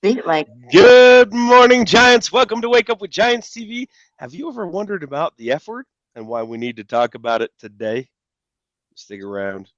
Speak like Good morning, Giants. Welcome to Wake Up with Giants TV. Have you ever wondered about the F word and why we need to talk about it today? Stick around.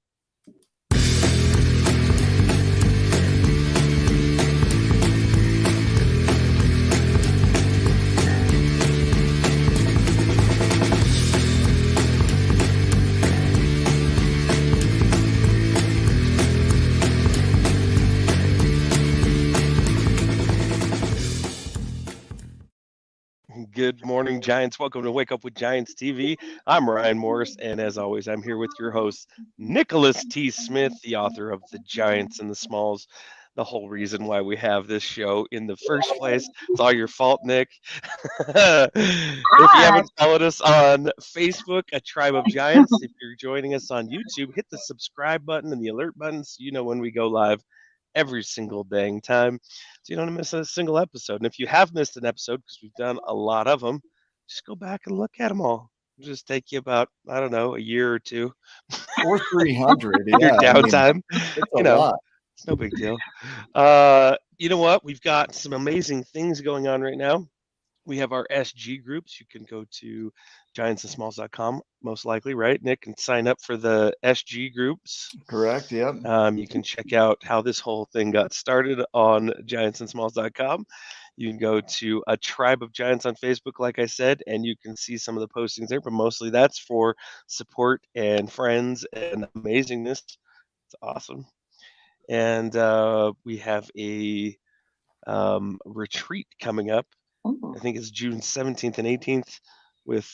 Good morning, Giants. Welcome to Wake Up with Giants TV. I'm Ryan Morris, and as always, I'm here with your host, Nicholas T. Smith, the author of The Giants and the Smalls. The whole reason why we have this show in the first place. It's all your fault, Nick. If you hi. haven't followed us on Facebook, A Tribe of Giants, if you're joining us on YouTube, hit the subscribe button and the alert button so you know when we go live every single dang time so you don't miss a single episode. And if you have missed an episode, because we've done a lot of them, just go back and look at them all. It'll just take you about, I don't know, a year or two. Or 300. Your Yeah, I mean, downtime, it's a you know, lot. it's no big deal. You know what? We've got some amazing things going on right now. We have our SG groups. You can go to giantsandsmalls.com, most likely, right, Nick, and sign up for the SG groups. Correct. Yep. You can check out how this whole thing got started on giantsandsmalls.com. You can go to A Tribe of Giants on Facebook, like I said, and you can see some of the postings there, but mostly that's for support and friends and amazingness. It's awesome. And we have a retreat coming up. Ooh. I think it's June 17th and 18th with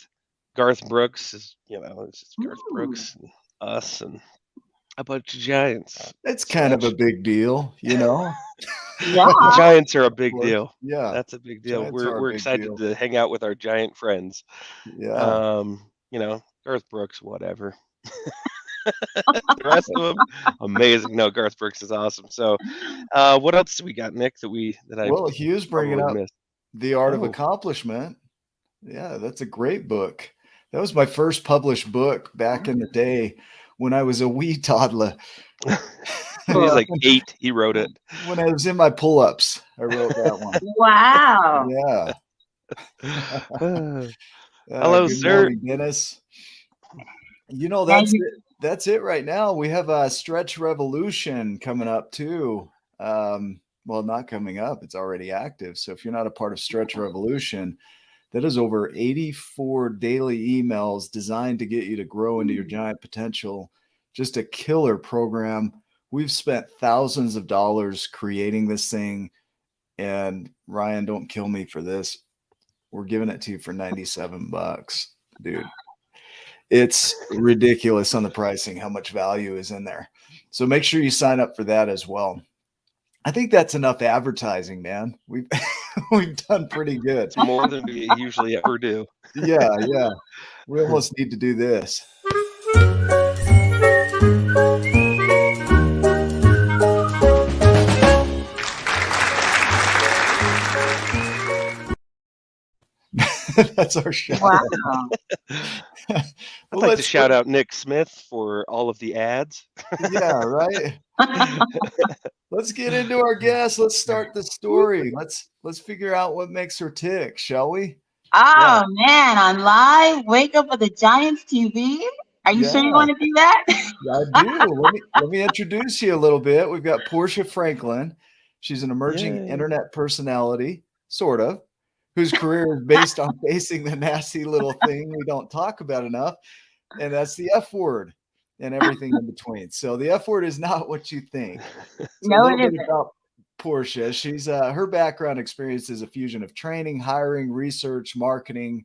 Garth Brooks. It's just Garth Ooh. Brooks and us and a bunch of giants. It's So kind of a that's big deal, you know? Yeah. Giants are a big Course. deal. Yeah. That's a big deal. Giants We're are a we're big excited deal. to hang out with our giant friends. Yeah. Garth Brooks, whatever. The rest of them, amazing. No, Garth Brooks is awesome. So, what else do we got, Nick? That I Well, Hugh's bringing probably up missed. The Art of Oh, Accomplishment. Yeah, that's a great book. That was my first published book back in the day when I was a wee toddler. he's like 8. He wrote it. When I was in my pull-ups, I wrote that one. Wow. Yeah. Hello, Good sir. morning, Dennis. Thank That's you. it. That's it right now. We have a Stretch Revolution coming up too. Well, not coming up. It's already active. So if you're not a part of Stretch Revolution, that is over 84 daily emails designed to get you to grow into your giant potential. Just a killer program. We've spent thousands of dollars creating this thing. And Ryan, don't kill me for this. We're giving it to you for $97, dude. It's ridiculous on the pricing, how much value is in there. So make sure you sign up for that as well. I think that's enough advertising, man. We've we've done pretty good. It's more than we usually ever do. Yeah. We almost need to do this. That's our shout. Wow. I'd Well, like to shout out Nick Smith for all of the ads. Yeah, right. Let's get into our guest. Let's start the story. Let's figure out what makes her tick, shall we? Yeah. Oh man, on live, wake up with the Giants TV. Are you sure you Yeah, want to do that? I do. Let me introduce you a little bit. We've got Portia Franklin. She's an emerging Yay. internet personality, sort of, whose career is based on facing the nasty little thing we don't talk about enough, and that's the F word and everything in between. So the F word is not what you think. So a No, little it bit isn't. about Portia. She's her background experience is a fusion of training, hiring, research, marketing,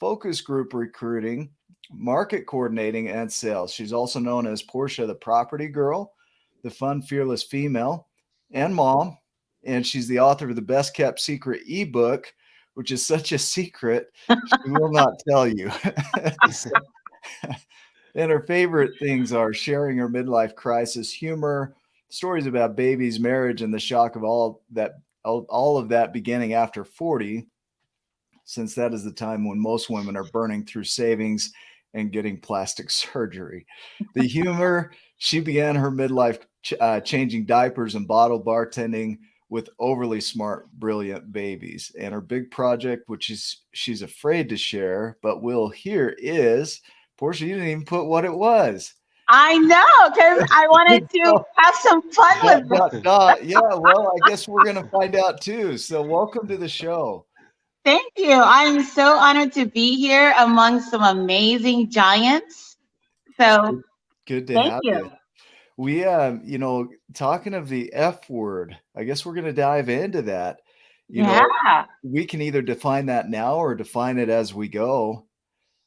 focus group recruiting, market coordinating, and sales. She's also known as Portia the Property Girl, the fun, fearless female, and mom. And she's the author of the best kept secret ebook, which is such a secret she will not tell you. So, and her favorite things are sharing her midlife crisis, humor, stories about babies, marriage, and the shock of all of that beginning after 40, since that is the time when most women are burning through savings and getting plastic surgery. The humor, she began her midlife changing diapers and bottle bartending with overly smart, brilliant babies. And her big project, which she's afraid to share, but we'll hear, is Portia. You didn't even put what it was. I know, because I wanted to have some fun with it. Yeah, well, I guess we're going to find out too. So welcome to the show. Thank you. I'm so honored to be here among some amazing giants. So good to thank have you. you. We, talking of the F word, I guess we're going to dive into that. You know, we can either define that now or define it as we go.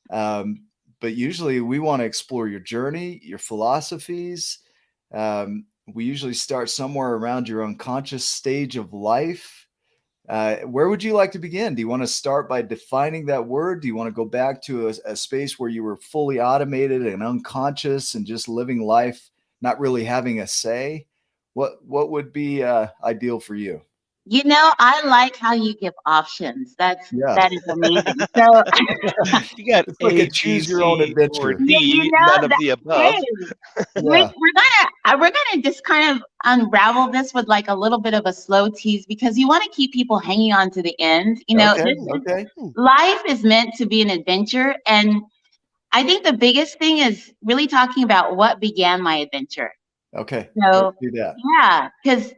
But usually we want to explore your journey, your philosophies. We usually start somewhere around your unconscious stage of life. Where would you like to begin? Do you want to start by defining that word? Do you want to go back to a space where you were fully automated and unconscious and just living life, not really having a say? What would be ideal for you? You know, I like how you give options. That is amazing. So you got it's like a choose your own adventure. Or D, none of the above. We're gonna just kind of unravel this with like a little bit of a slow tease, because you want to keep people hanging on to the end. You know, life is meant to be an adventure, and I think the biggest thing is really talking about what began my adventure. Okay. So let's do that. Yeah, because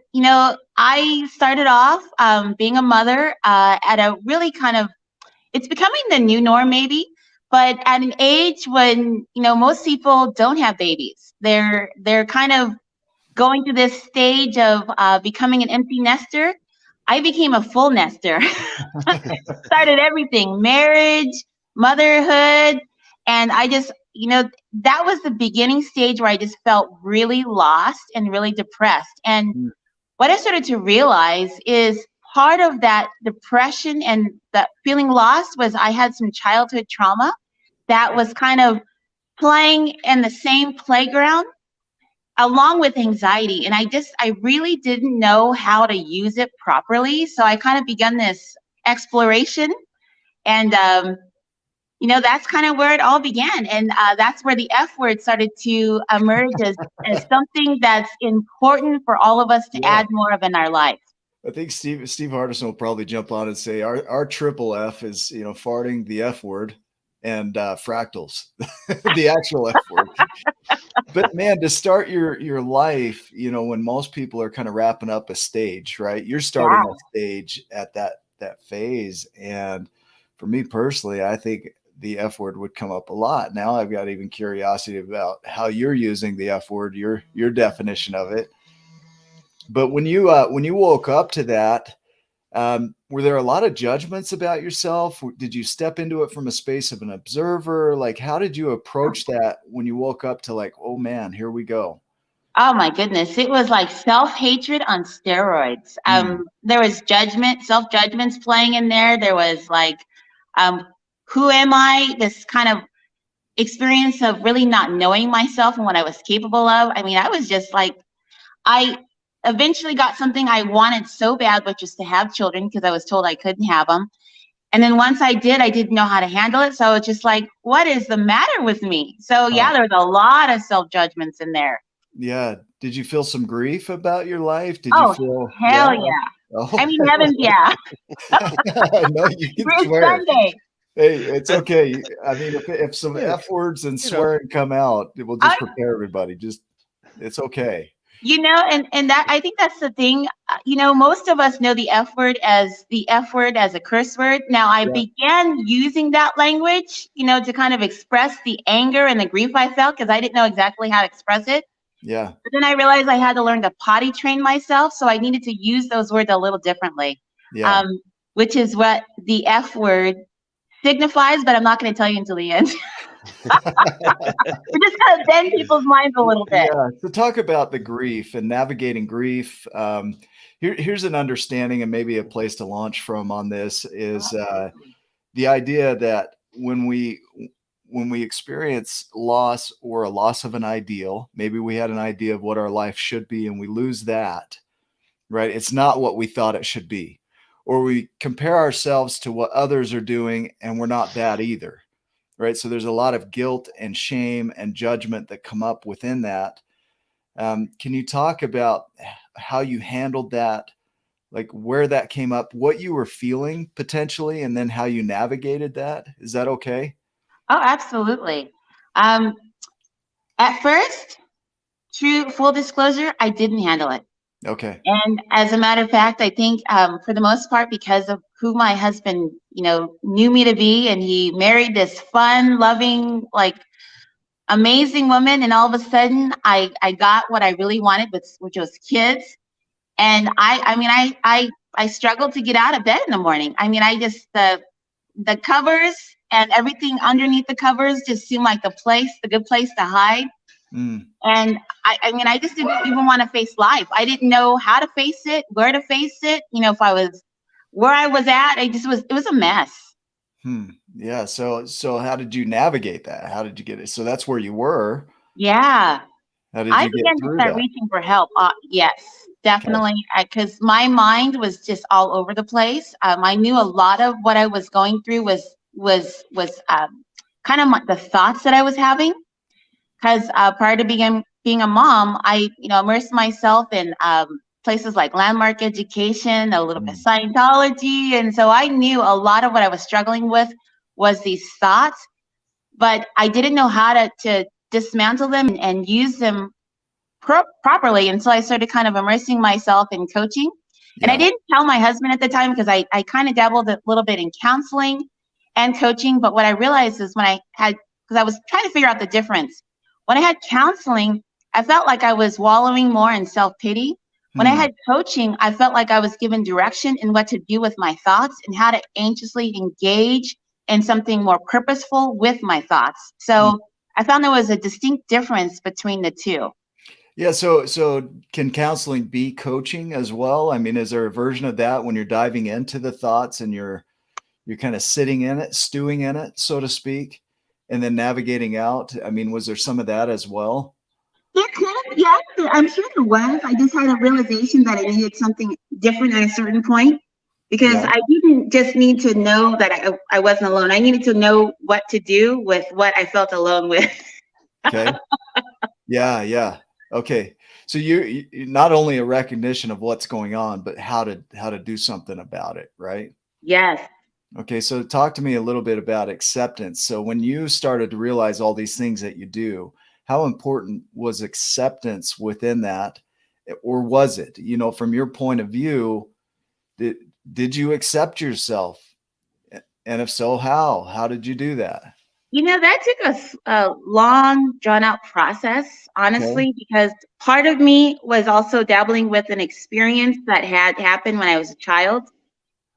I started off being a mother at a really it's becoming the new norm maybe, but at an age when most people don't have babies. They're kind of going through this stage of becoming an empty nester. I became a full nester. Started everything: marriage, motherhood, and I just that was the beginning stage where I just felt really lost and really depressed. And what I started to realize is part of that depression and that feeling lost was I had some childhood trauma that was kind of playing in the same playground along with anxiety. And I really didn't know how to use it properly. So I kind of began this exploration, and that's kind of where it all began. And that's where the F word started to emerge as something that's important for all of us to add more of in our life. I think Steve Hardison will probably jump on and say our triple F is, farting, the F word, and fractals, the actual F word. But man, to start your life, when most people are kind of wrapping up a stage, right? You're starting a stage at that phase. And for me personally, I think the F word would come up a lot. Now I've got even curiosity about how you're using the F word, your definition of it. But when you woke up to that, were there a lot of judgments about yourself? Did you step into it from a space of an observer? Like, how did you approach that when you woke up to like, oh man, here we go? Oh my goodness. It was like self-hatred on steroids. There was self-judgments playing in there. There was like, who am I? This kind of experience of really not knowing myself and what I was capable of. I mean, I was just like, I eventually got something I wanted so bad, which was to have children, because I was told I couldn't have them. And then once I didn't know how to handle it. So I was just like, what is the matter with me? So there was a lot of self-judgments in there. Yeah. Did you feel some grief about your life? Did you feel hell yeah. Oh. I mean, heavens, yeah. No, you can swear. Sunday. Hey, it's okay. I mean, if some F words and swearing come out, it will just prepare everybody. It's okay. And that, I think that's the thing. Most of us know the F word as a curse word. Now, I began using that language, to kind of express the anger and the grief I felt, because I didn't know exactly how to express it. Yeah. But then I realized I had to learn to potty train myself, so I needed to use those words a little differently. Yeah. Which is what the F word signifies, but I'm not going to tell you until the end. We're just going to bend people's minds a little bit. Yeah. So talk about the grief and navigating grief. Here's an understanding and maybe a place to launch from on this is the idea that when we experience loss or a loss of an ideal, maybe we had an idea of what our life should be and we lose that, right? It's not what we thought it should be. Or we compare ourselves to what others are doing and we're not that either, right? So there's a lot of guilt and shame and judgment that come up within that. Can you talk about how you handled that like where that came up, what you were feeling potentially, and then how you navigated that? Is that okay? Oh, absolutely. Um, at first, true full disclosure, I didn't handle it. Okay. And as a matter of fact, I think for the most part, because of who my husband, knew me to be, and he married this fun, loving, like amazing woman, and all of a sudden, I got what I really wanted, which was kids. And I struggled to get out of bed in the morning. I mean, I just the covers and everything underneath the covers just seemed like the good place to hide. Mm. And I just didn't even want to face life. I didn't know how to face it, where to face it. If I was where I was at, it was a mess. Yeah. So how did you navigate that? How did you get it? So that's where you were. Yeah. How did I you get began to through start that? reaching for help. Yes, Okay. definitely. Because my mind was just all over the place. I knew a lot of what I was going through was kind of the thoughts that I was having. Because prior to being a mom, I immersed myself in places like landmark education, a little bit of Mm. Scientology, and so I knew a lot of what I was struggling with was these thoughts, but I didn't know how to dismantle them and use them properly until I started kind of immersing myself in coaching. And I Yeah. didn't tell my husband at the time because I kind of dabbled a little bit in counseling and coaching. But what I realized is because I was trying to figure out the difference. When I had counseling, I felt like I was wallowing more in self-pity. When I Hmm. had coaching, I felt like I was given direction in what to do with my thoughts and how to anxiously engage in something more purposeful with my thoughts. Mm. So I found there was a distinct difference between the two. Yeah. So can counseling be coaching as well? I mean, is there a version of that when you're diving into the thoughts and you're kind of sitting in it, stewing in it, so to speak, and then navigating out? I mean, was there some of that as well? There could, yeah, I'm sure there was. I just had a realization that I needed something different at a certain point because Yeah. I didn't just need to know that I wasn't alone. I needed to know what to do with what I felt alone with. Okay. Yeah. Yeah. Okay. So you not only a recognition of what's going on, but how to do something about it, right? Yes. Okay, so talk to me a little bit about acceptance. So when you started to realize all these things that you do, how important was acceptance within that? Or was it, from your point of view, did did you accept yourself? And if so, how? How did you do that? That took a long, drawn out process, Okay. honestly, because part of me was also dabbling with an experience that had happened when I was a child,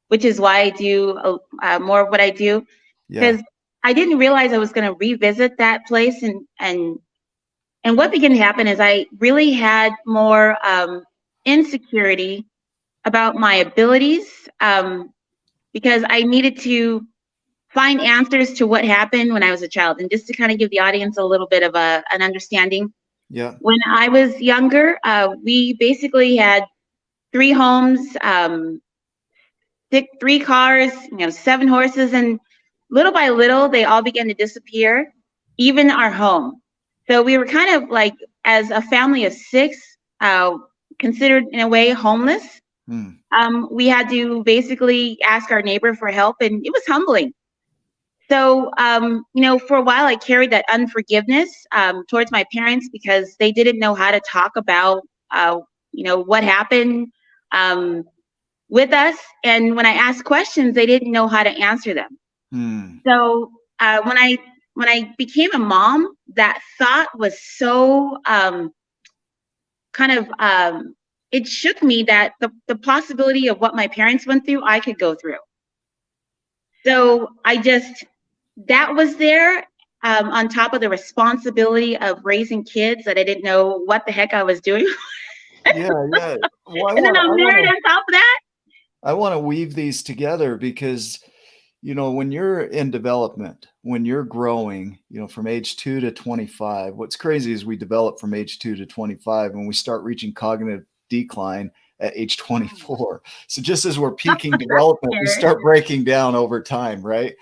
which is why I do more of what I do. Yeah. Because I didn't realize I was going to revisit that place, and what began to happen is I really had more insecurity about my abilities, because I needed to find answers to what happened when I was a child. And just to kind of give the audience a little bit of an understanding, Yeah. when I was younger, we basically had three homes, three cars, 7 horses, and little by little, they all began to disappear, even our home. So we were kind of like, as a family of six, uh, considered in a way homeless. Hmm. We had to basically ask our neighbor for help, and it was humbling. So, for a while, I carried that unforgiveness towards my parents because they didn't know how to talk about, what happened um, with us. And when I asked questions, they didn't know how to answer them. Hmm. So when I became a mom, that thought was so kind of it shook me that the possibility of what my parents went through, I could go through. So that was there, on top of the responsibility of raising kids that I didn't know what the heck I was doing. Yeah, yeah. Well, And then I'm married on top of that. I want to weave these together because when you're in development, when you're growing, from age 2 to 25, what's crazy is we develop from age 2 to 25 and we start reaching cognitive decline at age 24. So just as we're peaking development, we Here. start breaking down over time, right?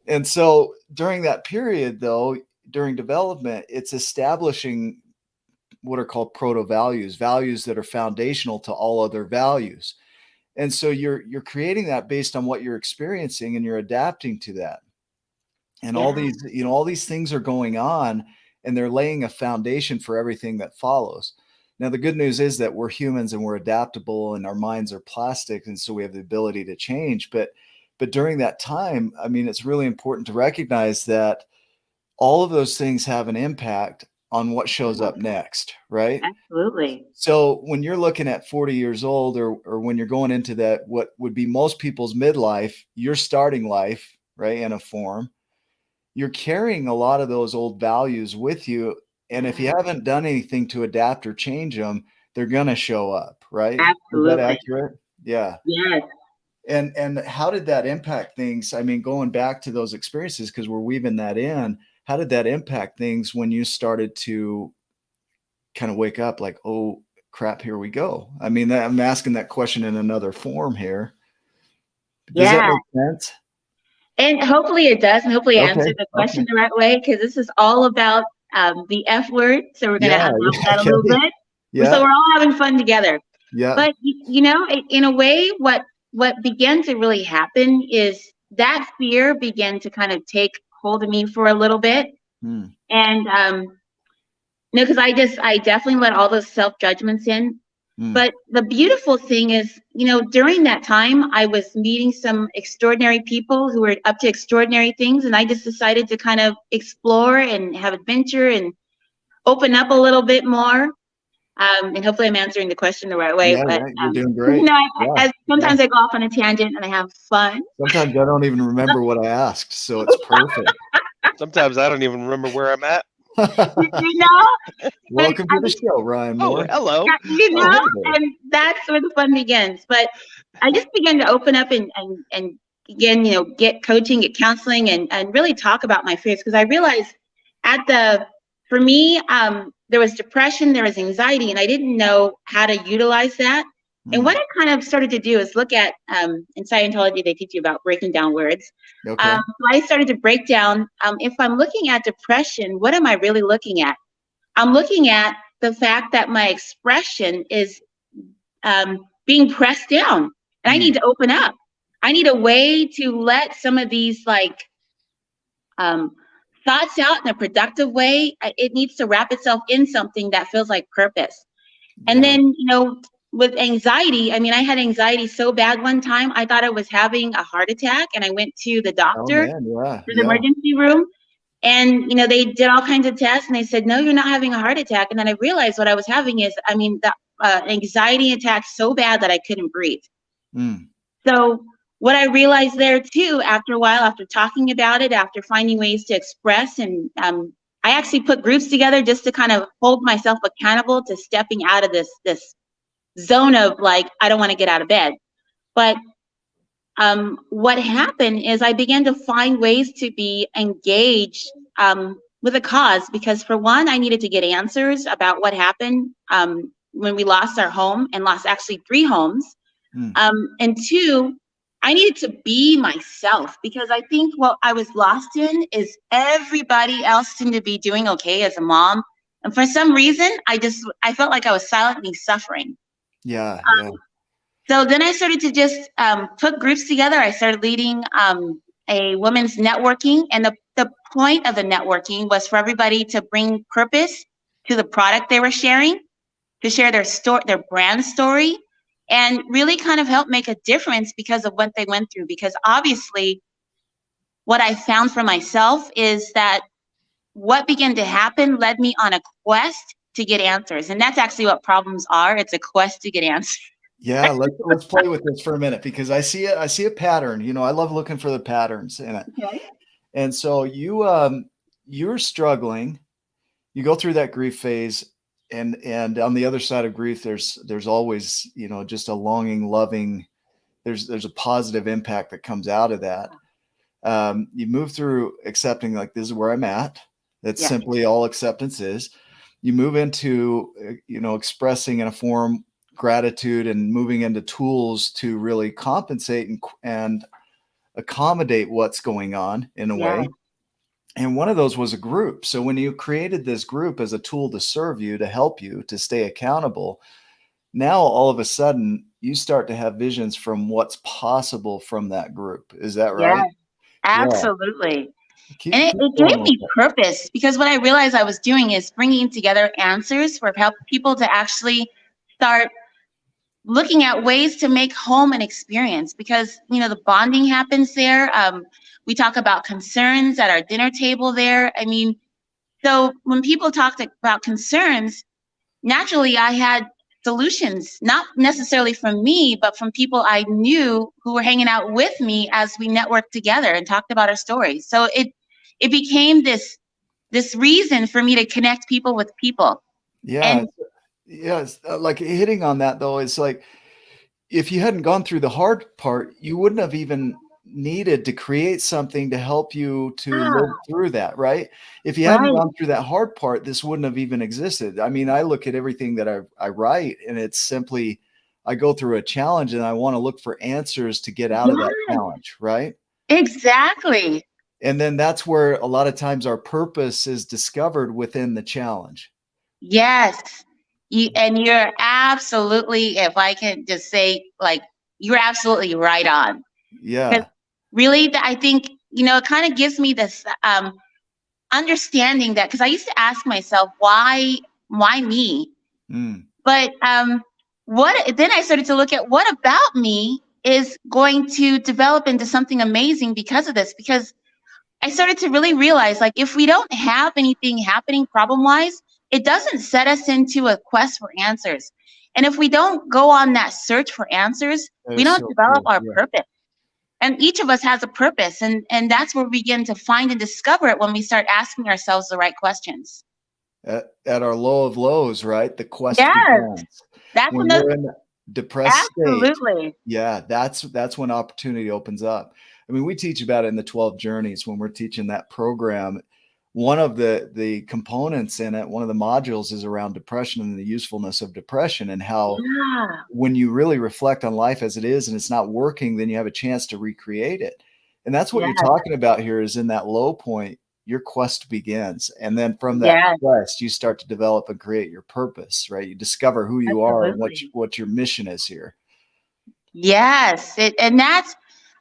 And so during that period, though, during development, it's establishing what are called proto values, values that are foundational to all other values. And so you're creating that based on what you're experiencing, and you're adapting to that. And all Yeah. these, all these things are going on, and they're laying a foundation for everything that follows. Now, the good news is that we're humans and we're adaptable, and our minds are plastic. And so we have the ability to change. But during that time, I mean, it's really important to recognize that all of those things have an impact on what shows up next, right? Absolutely. So when you're looking at 40 years old, or when you're going into that, what would be most people's midlife, you're starting life, right, in a form, you're carrying a lot of those old values with you. And if you haven't done anything to adapt or change them, they're going to show up, right? Is that Absolutely. accurate? Yeah. Yes. And how did that impact things? I mean, going back to those experiences, because we're weaving that in, how did that impact things when you started to kind of wake up like, oh crap, here we go? I mean, I'm asking that question in another form here. Does that Yeah. make sense? And hopefully it does, and hopefully I Okay. answered the question the right way, because this is all about the F word. So we're going to Yeah. unlock that a little bit. So Yeah. we're all having fun together. Yeah. But in a way, what began to really happen is that fear began to kind of take hold of me for a little bit. And because I definitely let all those self judgments in. But the beautiful thing is, during that time, I was meeting some extraordinary people who were up to extraordinary things. And I just decided to kind of explore and have adventure and open up a little bit more. And hopefully I'm answering the question the right way. Yeah, But, you're doing great. sometimes I go off on a tangent and I have fun. Sometimes I don't even remember what I asked. So it's perfect. Sometimes I don't even remember where I'm at. Welcome to the show, Ryan Moore. Hello. And that's where the fun begins. But I just began to open up and again, get coaching, get counseling, and really talk about my fears, because I realized for me, there was depression, there was anxiety, and I didn't know how to utilize that. And what I kind of started to do is look at, in Scientology, they teach you about breaking down words. Okay. So I started to break down, if I'm looking at depression, what am I really looking at? I'm looking at the fact that my expression is being pressed down, and I need to open up. I need a way to let some of these thoughts out in a productive way. It needs to wrap itself in something that feels like purpose. And then, with anxiety, I mean, I had anxiety so bad one time, I thought I was having a heart attack, and I went to the doctor, to the emergency room. And, they did all kinds of tests, and they said, no, you're not having a heart attack. And then I realized what I was having is, the anxiety attack so bad that I couldn't breathe. So what I realized there too, after a while, after talking about it, after finding ways to express, and I actually put groups together just to kind of hold myself accountable to stepping out of this zone of like, I don't want to get out of bed. But what happened is I began to find ways to be engaged with a cause, because for one, I needed to get answers about what happened when we lost our home, and lost actually 3 homes. And 2, I needed to be myself, because I think what I was lost in is everybody else seemed to be doing okay as a mom. And for some reason, I felt like I was silently suffering. So then I started to just put groups together. I started leading a women's networking. And the point of the networking was for everybody to bring purpose to the product they were sharing, to share their brand story, and really kind of help make a difference because of what they went through. Because obviously, what I found for myself is that what began to happen led me on a quest to get answers. And that's actually what problems are. It's a quest to get answers. Yeah, let's play with this for a minute, because I see a pattern. I love looking for the patterns in it. Okay. And so you're struggling. You go through that grief phase, and on the other side of grief, there's always, just a longing, loving. There's a positive impact that comes out of that. You move through accepting, like, this is where I'm at. That's simply all acceptance is. You move into, expressing in a form gratitude, and moving into tools to really compensate and accommodate what's going on in a way. And one of those was a group. So when you created this group as a tool to serve you, to help you, to stay accountable, now all of a sudden you start to have visions from what's possible from that group. Is that Yeah, right? Yeah. absolutely. And Keep it going gave with me that. purpose because what I realized I was doing is bringing together answers for help people to actually start looking at ways to make home an experience because the bonding happens there. We talk about concerns at our dinner table there. I mean, so when people talked about concerns, naturally I had solutions, not necessarily from me, but from people I knew who were hanging out with me as we networked together and talked about our stories. So it became this reason for me to connect people with people. Yeah. And Yes. Like hitting on that though, it's like if you hadn't gone through the hard part, you wouldn't have even needed to create something to help you to live ah, through that, right? If you hadn't right, gone through that hard part, this wouldn't have even existed. I mean, I look at everything that I write and it's simply I go through a challenge and I want to look for answers to get out of that yeah, challenge, right? exactly. And then that's where a lot of times our purpose is discovered within the challenge. Yes. And you're absolutely, if I can just say, like, you're absolutely right on. Because Yeah. really, I think, it kind of gives me this understanding that, because I used to ask myself, why me? Mm. But then I started to look at what about me is going to develop into something amazing because of this. Because I started to really realize, like, if we don't have anything happening problem-wise, it doesn't set us into a quest for answers. And if we don't go on that search for answers, That we is don't so develop true. our Yeah. purpose. And each of us has a purpose, and that's where we begin to find and discover it when we start asking ourselves the right questions. At our low of lows, right? The quest Yes, begins. that's When another. we're in a depressed state, Absolutely. yeah, that's when opportunity opens up. I mean, we teach about it in the 12 journeys when we're teaching that program. One of the components in it, one of the modules is around depression and the usefulness of depression and how Yeah. when you really reflect on life as it is and it's not working, then you have a chance to recreate it. And that's what Yeah. you're talking about here is in that low point, your quest begins. And then from that Yeah. quest, you start to develop and create your purpose, right? You discover who you are and Absolutely. what your mission is here. Yes. And that's.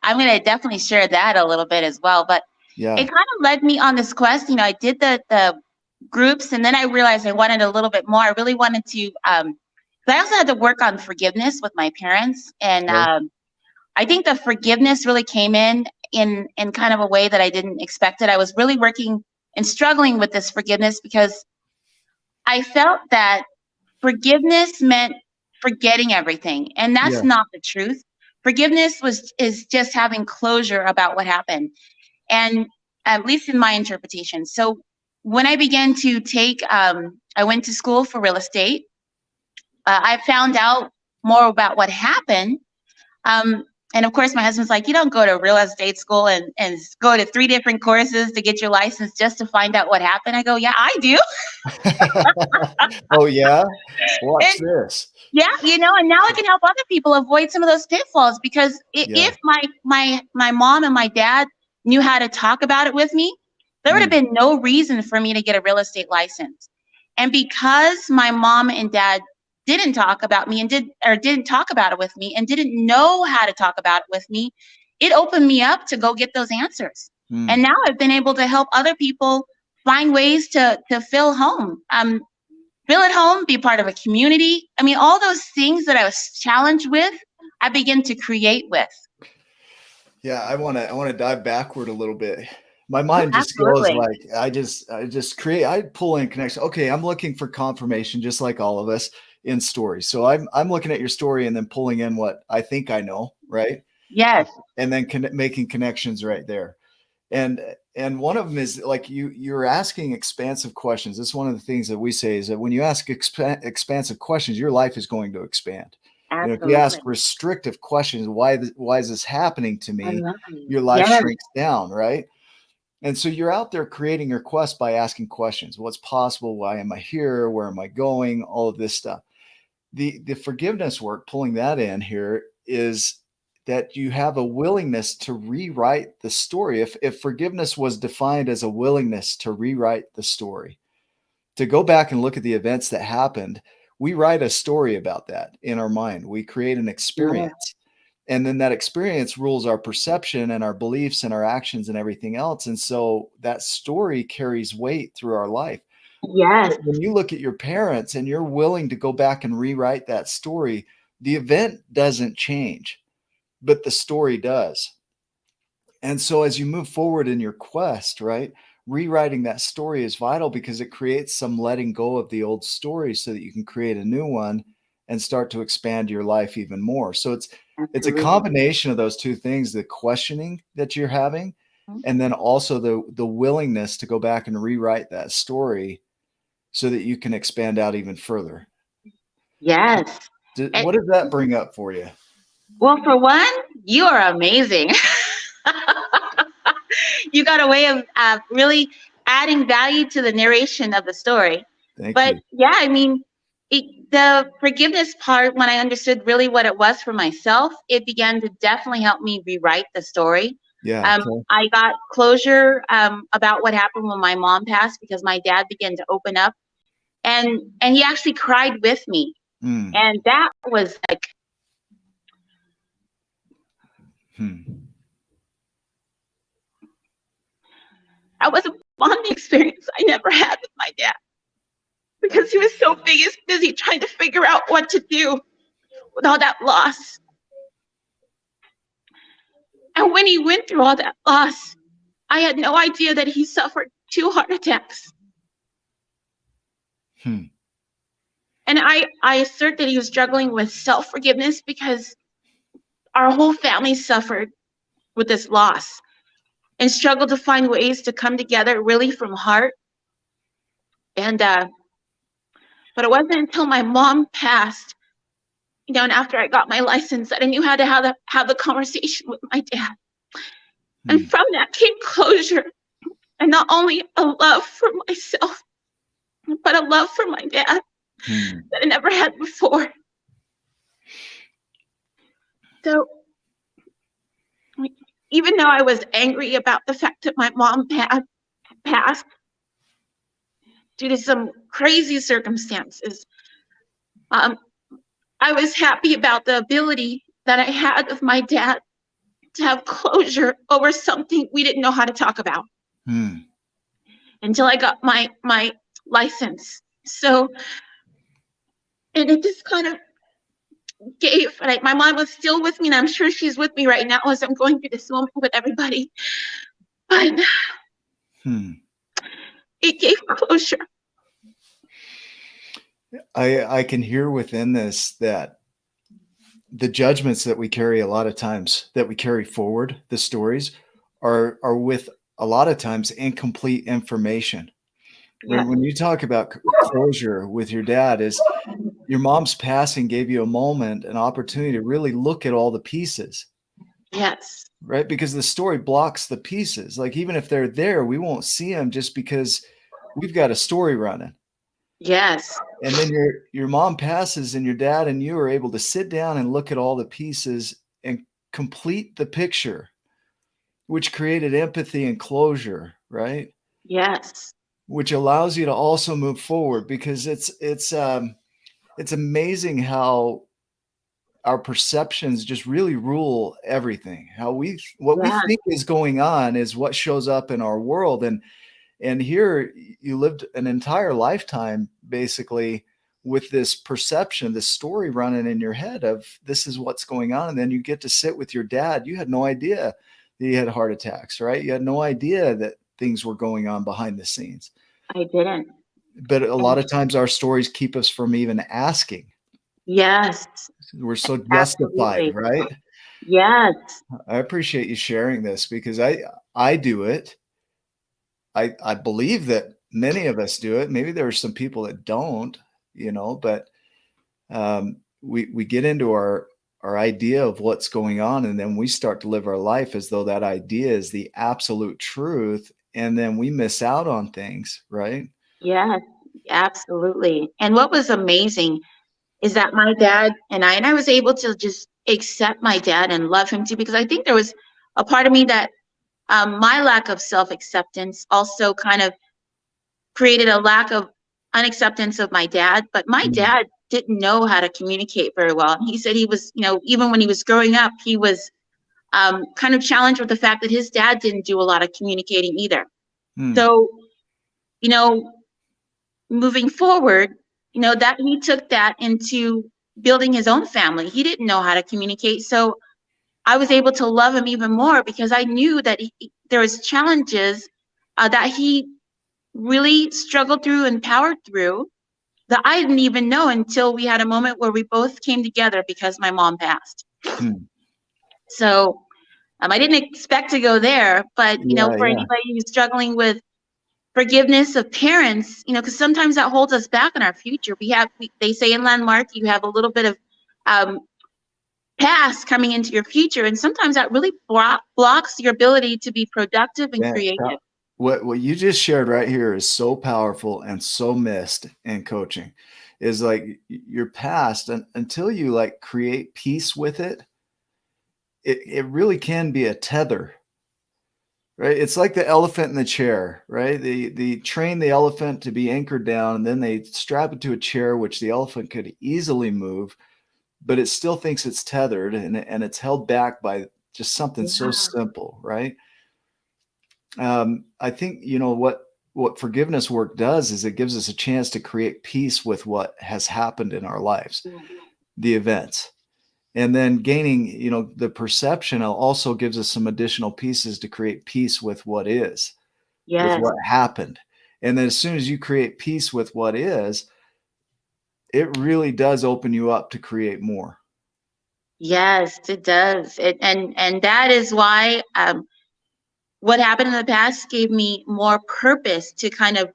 I'm going to definitely share that a little bit as well. But it Yeah. kind of led me on this quest. I did the groups, and then I realized I wanted a little bit more. I really wanted to. But I also had to work on forgiveness with my parents, and Okay. I think the forgiveness really came in kind of a way that I didn't expect it. I was really working and struggling with this forgiveness because I felt that forgiveness meant forgetting everything, and that's Yeah. not the truth. Forgiveness is just having closure about what happened, and at least in my interpretation. So when I began to I went to school for real estate. I found out more about what happened. Um, and of course, my husband's like, you don't go to real estate school and go to 3 different courses to get your license just to find out what happened. I go, yeah, I do. Oh, yeah. Watch And this. yeah, and now I can help other people avoid some of those pitfalls because Yeah. if my mom and my dad knew how to talk about it with me, there would have Mm. been no reason for me to get a real estate license. And because my mom and dad didn't talk about me and didn't talk about it with me and didn't know how to talk about it with me, it opened me up to go get those answers. And Mm. now I've been able to help other people find ways to feel home. Feel at home, be part of a community. I mean, all those things that I was challenged with, I begin to create with. Yeah, I want to dive backward a little bit. My Oh, mind just goes absolutely. like I pull in connection. Okay, I'm looking for confirmation just like all of us in stories. So I'm looking at your story and then pulling in what I think I know, right? Yes, And then making connections right there. And and one of them is like you're asking expansive questions. That's one of the things that we say is that when you ask expansive questions, your life is going to expand. If you ask absolutely. restrictive questions, why is this happening to I me? love you. Your life Yes, shrinks down, right? And so you're out there creating your quest by asking questions. What's possible? Why am I here? Where am I going? All of this stuff. The forgiveness work, pulling that in here, is that you have a willingness to rewrite the story. If forgiveness was defined as a willingness to rewrite the story, to go back and look at the events that happened we write a story about that in our mind. We create an experience. And then that experience rules our perception and our beliefs and our actions and everything else. And so that story carries weight through our life. Yes. When you look at your parents and you're willing to go back and rewrite that story, the event doesn't change, but the story does. And so as you move forward in your quest, right, rewriting that story is vital because it creates some letting go of the old story so that you can create a new one and start to expand your life even more. So it's a combination of those two things, the questioning that you're having, and then also the willingness to go back and rewrite that story so that you can expand out even further. Yes. What does that bring up for you? Well, for one, you are amazing. You got a way of really adding value to the narration of the story. Thank but you. Yeah, I mean, the forgiveness part, when I understood really what it was for myself, it began to definitely help me rewrite the story. Yeah. I got closure about what happened when my mom passed, because my dad began to open up, and he actually cried with me. And that was like, that was a bonding experience I never had with my dad, because he was so busy trying to figure out what to do with all that loss. And when he went through all that loss, I had no idea that he suffered 2 heart attacks. And I assert that he was struggling with self-forgiveness because our whole family suffered with this loss and struggled to find ways to come together really from heart. And but it wasn't until my mom passed, and after I got my license, that I knew how to have the conversation with my dad. And from that came closure, and not only a love for myself, but a love for my dad that I never had before. So even though I was angry about the fact that my mom had passed due to some crazy circumstances, I was happy about the ability that I had with my dad to have closure over something we didn't know how to talk about until I got my license. So, and it just kind of gave, like, my mom was still with me, and I'm sure she's with me right now as I'm going through this moment with everybody. But it gave closure. I can hear within this that the judgments that we carry a lot of times, that we carry forward, the stories are with a lot of times incomplete information. Yeah. When you talk about closure with your dad, is your mom's passing gave you a moment, an opportunity to really look at all the pieces. Yes. Right? Because the story blocks the pieces. Like, even if they're there, we won't see them just because we've got a story running. Yes. And then your mom passes, and your dad and you are able to sit down and look at all the pieces and complete the picture, which created empathy and closure, right? Yes. Which allows you to also move forward, because it's amazing how our perceptions just really rule everything. What we think is going on is what shows up in our world. And here you lived an entire lifetime basically with this perception, this story running in your head of this is what's going on. And then you get to sit with your dad. You had no idea that he had heart attacks, right? You had no idea that things were going on behind the scenes. I didn't. But a lot of times our stories keep us from even asking. Yes. We're so justified, Absolutely. right? Yes. I appreciate you sharing this, because I do it. I believe that many of us do it. Maybe there are some people that don't, but we get into our idea of what's going on, and then we start to live our life as though that idea is the absolute truth, and then we miss out on things, right? Yes, absolutely. And what was amazing is that my dad and I was able to just accept my dad and love him too, because I think there was a part of me that my lack of self-acceptance also kind of created a lack of unacceptance of my dad. But my dad didn't know how to communicate very well. He said he was, even when he was growing up, he was kind of challenged with the fact that his dad didn't do a lot of communicating either. So, moving forward, that he took that into building his own family. He didn't know how to communicate. So I was able to love him even more because I knew that there was challenges that he really struggled through and powered through that I didn't even know until we had a moment where we both came together because my mom passed. So I didn't expect to go there, but for anybody who's struggling with forgiveness of parents, because sometimes that holds us back in our future. They say in Landmark, you have a little bit of past coming into your future, and sometimes that really blocks your ability to be productive and creative. What you just shared right here is so powerful and so missed in coaching, is like your past, and until you like create peace with it, it really can be a tether, right? It's like the elephant in the chair, right? They train the elephant to be anchored down, and then they strap it to a chair, which the elephant could easily move, but it still thinks it's tethered, and it's held back by just something so simple, right? I think, what forgiveness work does is it gives us a chance to create peace with what has happened in our lives, the events. And then gaining, the perception also gives us some additional pieces to create peace with what is, with what happened. And then as soon as you create peace with what is, it really does open you up to create more. Yes, it does. And that is why what happened in the past gave me more purpose to kind of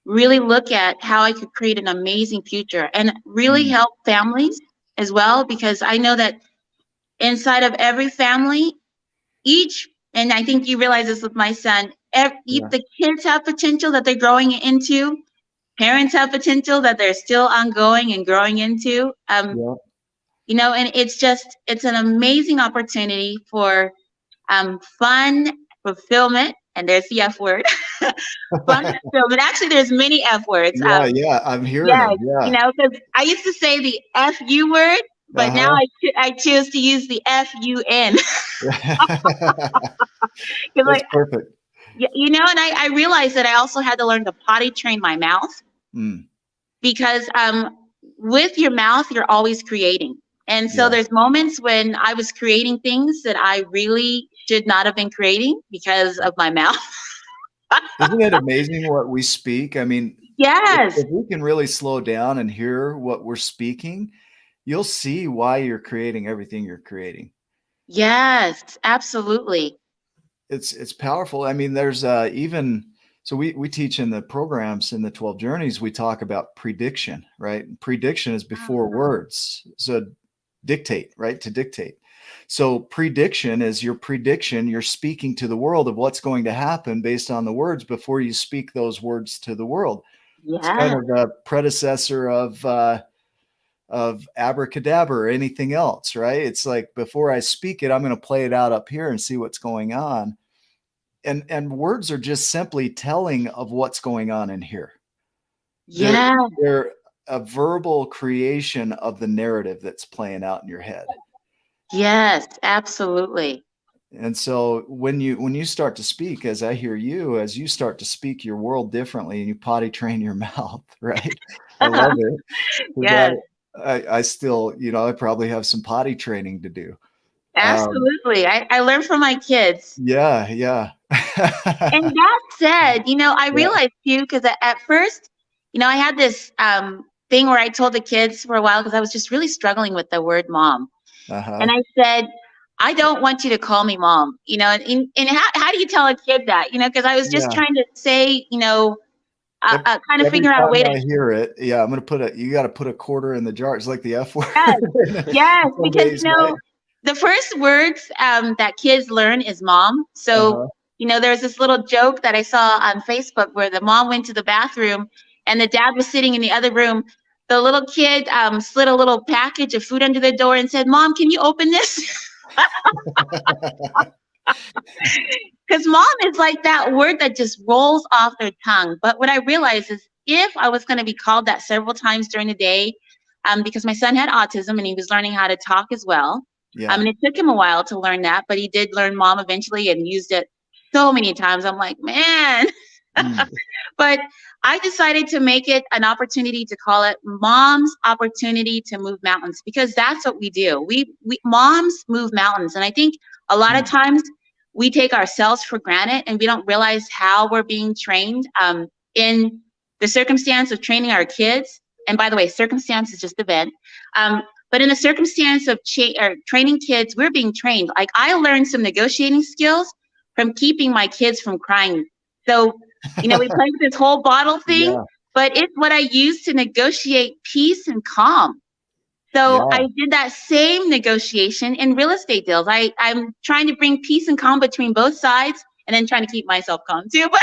really look at how I could create an amazing future and really help families as well, because I know that inside of every family, and I think you realize this with my son, the kids have potential that they're growing into. Parents have potential that they're still ongoing and growing into. And it's an amazing opportunity for fun, fulfillment, and there's the F word. Fun, fulfillment. Actually, there's many F words. I'm hearing them. Yeah. Because I used to say the FU word, but now I choose to use the FUN. That's perfect. And I realized that I also had to learn to potty train my mouth, because with your mouth, you're always creating. And so there's moments when I was creating things that I really should not have been creating because of my mouth. Isn't it amazing what we speak? I mean, if we can really slow down and hear what we're speaking, you'll see why you're creating everything you're creating. Yes, absolutely. It's powerful. I mean, there's so we teach in the programs in the 12 journeys, we talk about prediction, right? Prediction is before words. So dictate, right? To dictate. So prediction is your prediction. You're speaking to the world of what's going to happen based on the words before you speak those words to the world. It's kind of a predecessor of abracadabra or anything else, right? It's like, before I speak it, I'm going to play it out up here and see what's going on. And words are just simply telling of what's going on in here. They're a verbal creation of the narrative that's playing out in your head. Yes, absolutely. And so when you start to speak, as I hear you, as you start to speak your world differently, and you potty train your mouth, right? I love it. Yes. I still, I probably have some potty training to do. Absolutely. I learn from my kids. Yeah. And that said, I realized too, because at first, I had this thing where I told the kids for a while, because I was just really struggling with the word mom. And I said, I don't want you to call me mom, and how do you tell a kid that, because I was just trying to say, kind of figure out a way to hear it. Yeah. I'm going to you got to put a quarter in the jar. It's like the F word. Yes, because, the first words that kids learn is mom. So, there's this little joke that I saw on Facebook where the mom went to the bathroom and the dad was sitting in the other room. The little kid slid a little package of food under the door and said, "Mom, can you open this?" Because mom is like that word that just rolls off their tongue. But what I realized is, if I was going to be called that several times during the day, because my son had autism and he was learning how to talk as well. Yeah. And it took him a while to learn that, but he did learn mom eventually and used it so many times. I'm like, man. But I decided to make it an opportunity to call it Mom's Opportunity to Move Mountains, because that's what we do. We moms move mountains. And I think a lot of times we take ourselves for granted and we don't realize how we're being trained in the circumstance of training our kids. And by the way, circumstance is just event. But in the circumstance of training kids, we're being trained. Like, I learned some negotiating skills from keeping my kids from crying. So, we play with this whole bottle thing, but it's what I use to negotiate peace and calm. So I did that same negotiation in real estate deals. I'm trying to bring peace and calm between both sides, and then trying to keep myself calm too. But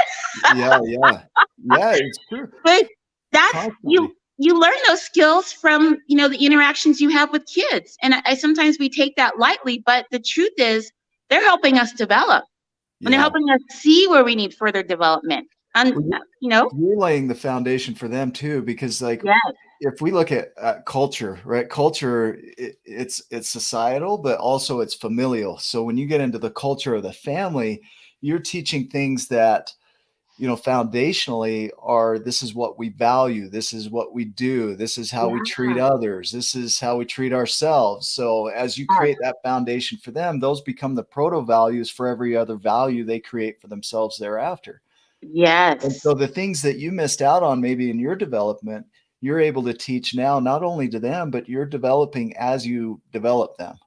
it's true. But that's you learn those skills from the interactions you have with kids, and I sometimes we take that lightly. But the truth is, they're helping us develop, and they're helping us see where we need further development. And you're laying the foundation for them too, because if we look at culture, right? Culture, it's societal, but also it's familial. So when you get into the culture of the family, you're teaching things that, foundationally this is what we value. This is what we do. This is how we treat others. This is how we treat ourselves. So as you create that foundation for them, those become the proto values for every other value they create for themselves thereafter. Yes. And so the things that you missed out on maybe in your development, you're able to teach now, not only to them, but you're developing as you develop them.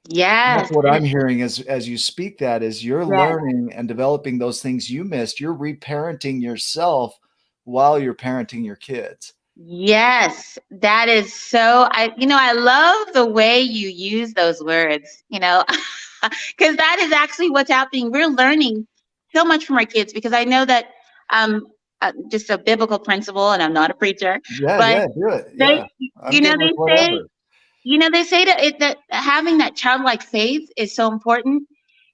Yes. That's what I'm hearing as you speak, that is you're learning and developing those things you missed. You're reparenting yourself while you're parenting your kids. Yes, that is so, I love the way you use those words, because that is actually what's happening. We're learning so much from our kids, because I know that just a biblical principle, and I'm not a preacher. Do it. They say that having that childlike faith is so important.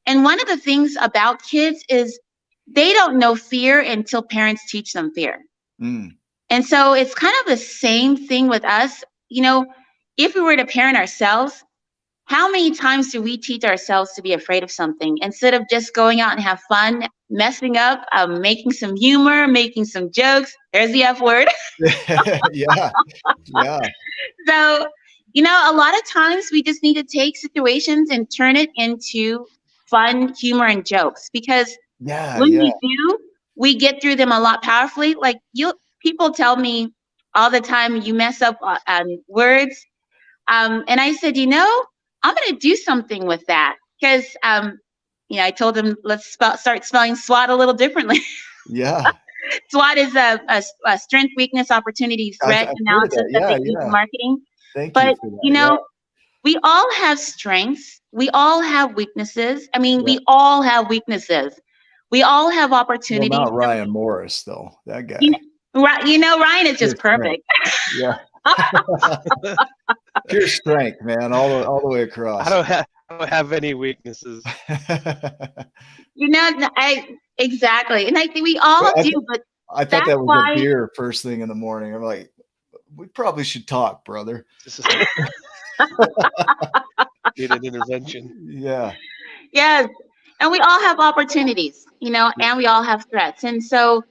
And one of the things about kids is they don't know fear until parents teach them fear. And so it's kind of the same thing with us. If we were to parent ourselves, how many times do we teach ourselves to be afraid of something instead of just going out and have fun, messing up, making some humor, making some jokes? There's the F word. Yeah. So, a lot of times we just need to take situations and turn it into fun, humor, and jokes, because when we do, we get through them a lot powerfully. Like, people tell me all the time, you mess up words. And I said, I'm going to do something with that, because, I told them, let's start spelling SWOT a little differently. Yeah. SWOT is a strength, weakness, opportunity, threat analysis that they use in marketing. Thank you for that. We all have strengths. We all have weaknesses. We all have weaknesses. We all have opportunities. Well, not Ryan Morris, though. That guy. Ryan is just perfect. Yeah. Pure strength, man, all the way across. I don't have any weaknesses. Exactly. And I think we all do, but I thought that was a beer first thing in the morning. I'm like, we probably should talk, brother. Need an intervention. Yeah. Yes. And we all have opportunities, and we all have threats. And so,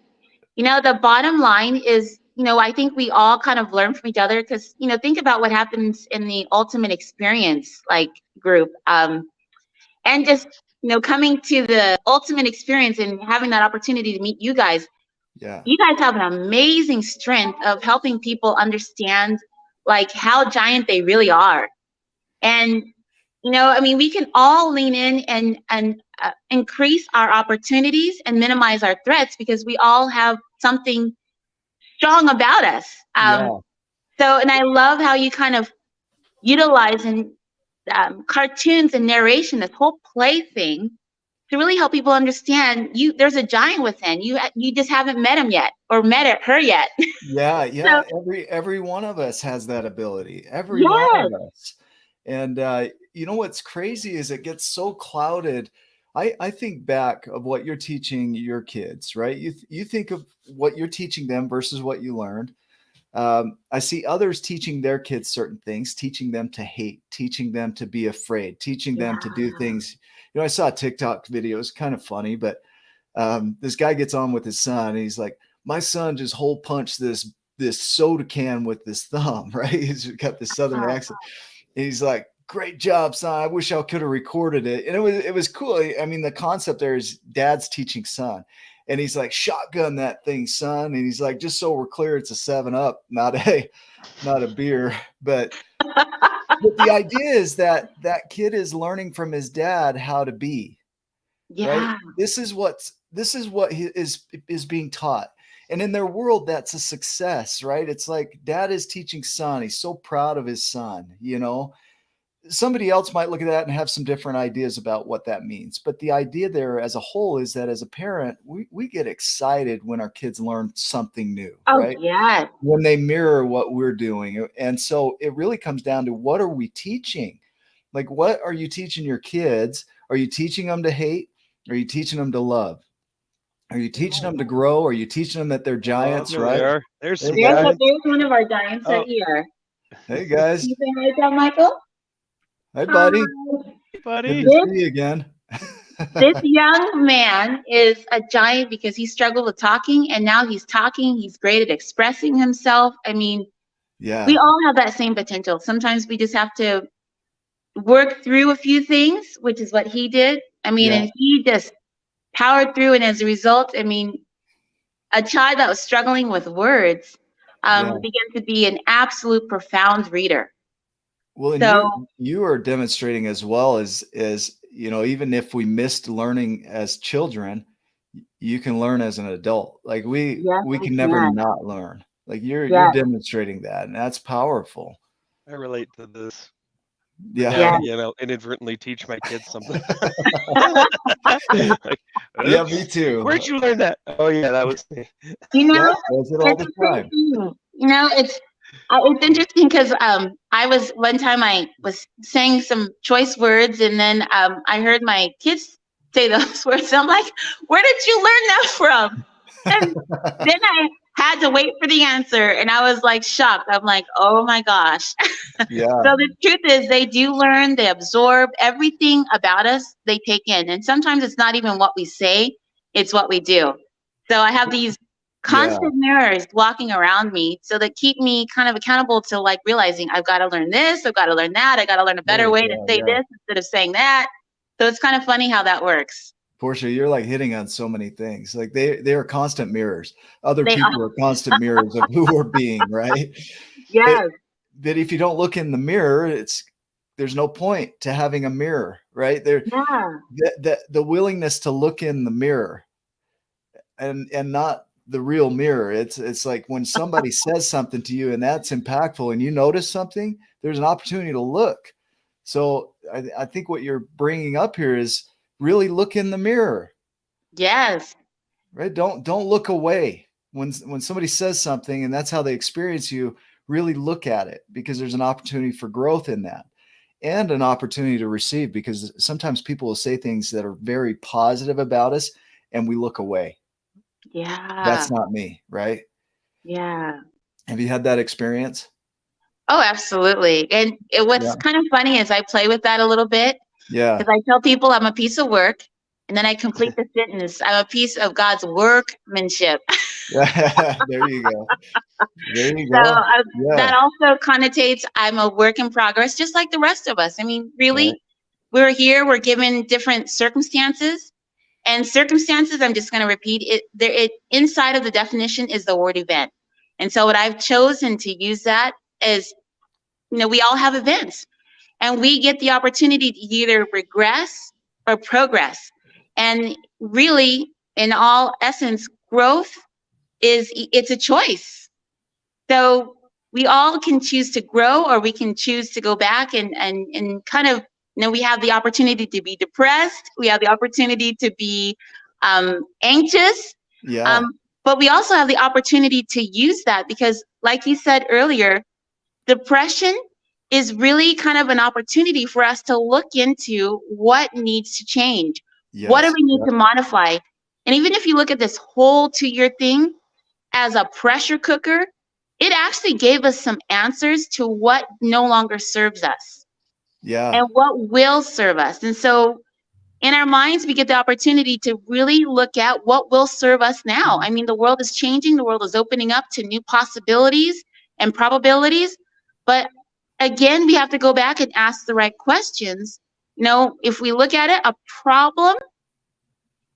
the bottom line is, I think we all kind of learn from each other, because, think about what happens in the ultimate experience, group. And just, coming to the ultimate experience and having that opportunity to meet you guys. Yeah. You guys have an amazing strength of helping people understand how giant they really are. And, we can all lean in and increase our opportunities and minimize our threats, because we all have something strong about us. So, and I love how you kind of utilize cartoons and narration, this whole play thing, to really help people understand there's a giant within you. You just haven't met him yet, or met her yet. Yeah. So, every one of us has that ability. Every one of us. And what's crazy is it gets so clouded. I think back of what you're teaching your kids, right? You think of what you're teaching them versus what you learned. I see others teaching their kids certain things, teaching them to hate, teaching them to be afraid, teaching them to do things. You know, I saw a TikTok video. It's kind of funny, but this guy gets on with his son. And he's like, my son just hole punched this soda can with his thumb, right? He's got this Southern accent. And he's like, great job, son. I wish I could have recorded it. And it was cool. I mean, the concept there is dad's teaching son. And he's like, shotgun that thing, son. And he's like, just so we're clear, it's a 7-Up, not a beer. But the idea is that kid is learning from his dad how to be. Yeah. Right? This is what is being taught. And in their world, that's a success, right? It's like dad is teaching son. He's so proud of his son, you know. Somebody else might look at that and have some different ideas about what that means. But the idea there as a whole is that as a parent, we get excited when our kids learn something new, right? Yeah. When they mirror what we're doing. And so it really comes down to, what are we teaching? Like, what are you teaching your kids? Are you teaching them to hate? Are you teaching them to love? Are you teaching them to grow? Are you teaching them that they're giants, right? There's some There's guys. one of our giants right here. Hey, guys. You saying right there, Michael? Hey, buddy. Hey, buddy. Good to see you again. This young man is a giant because he struggled with talking, and now he's talking. He's great at expressing himself. I mean, we all have that same potential. Sometimes we just have to work through a few things, which is what he did. I mean, and he just powered through, and as a result, I mean, a child that was struggling with words began to be an absolute profound reader. Well, and you are demonstrating as well as you know, even if we missed learning as children, you can learn as an adult. Like we can never not learn. Like you're demonstrating that, and that's powerful. I relate to this. Yeah. You know, inadvertently teach my kids something. Like, yeah, me too. Where'd you learn that? Oh yeah, that was me. You know, does it all the time. You know, it's interesting because one time I was saying some choice words, and then I heard my kids say those words. I'm like, where did you learn that from? And then I had to wait for the answer, and I was like shocked. I'm like, oh my gosh. Yeah. So the truth is, they do learn, they absorb everything about us, they take in. And sometimes it's not even what we say, it's what we do. So I have these constant mirrors walking around me, so that keep me kind of accountable to like realizing I've got to learn this, I've got to learn that, I got to learn a better way to say this instead of saying that. So it's kind of funny how that works. Portia, you're like hitting on so many things. Like they are constant mirrors. Other people are constant mirrors of who we're being, right? Yes. But if you don't look in the mirror, there's no point to having a mirror, right? The willingness to look in the mirror and not the real mirror. It's like when somebody says something to you and that's impactful and you notice something, there's an opportunity to look. So I think what you're bringing up here is really look in the mirror. Yes. Right. Don't look away when somebody says something and that's how they experience you. Really look at it, because there's an opportunity for growth in that, and an opportunity to receive, because sometimes people will say things that are very positive about us and we look away. Yeah. That's not me. Right. Yeah. Have you had that experience? Oh, absolutely. And what's kind of funny is I play with that a little bit. Yeah. Because I tell people I'm a piece of work, and then I complete the sentence. I'm a piece of God's workmanship. There you go. There you go. So that also connotates I'm a work in progress, just like the rest of us. I mean, really, we're here, we're given different circumstances. And circumstances, I'm just going to repeat it. Inside of the definition is the word event. And so what I've chosen to use that is, you know, we all have events. And we get the opportunity to either regress or progress. And really, in all essence, growth it's a choice. So we all can choose to grow, or we can choose to go back and kind of, you know, we have the opportunity to be depressed. We have the opportunity to be anxious. Yeah. But we also have the opportunity to use that, because like you said earlier, depression is really kind of an opportunity for us to look into what needs to change. Yes. What do we need to modify? And even if you look at this whole 2-year thing as a pressure cooker, it actually gave us some answers to what no longer serves us Yeah. and what will serve us. And so in our minds, we get the opportunity to really look at what will serve us now. I mean, the world is changing, the world is opening up to new possibilities and probabilities. But again, we have to go back and ask the right questions. You know, if we look at it, a problem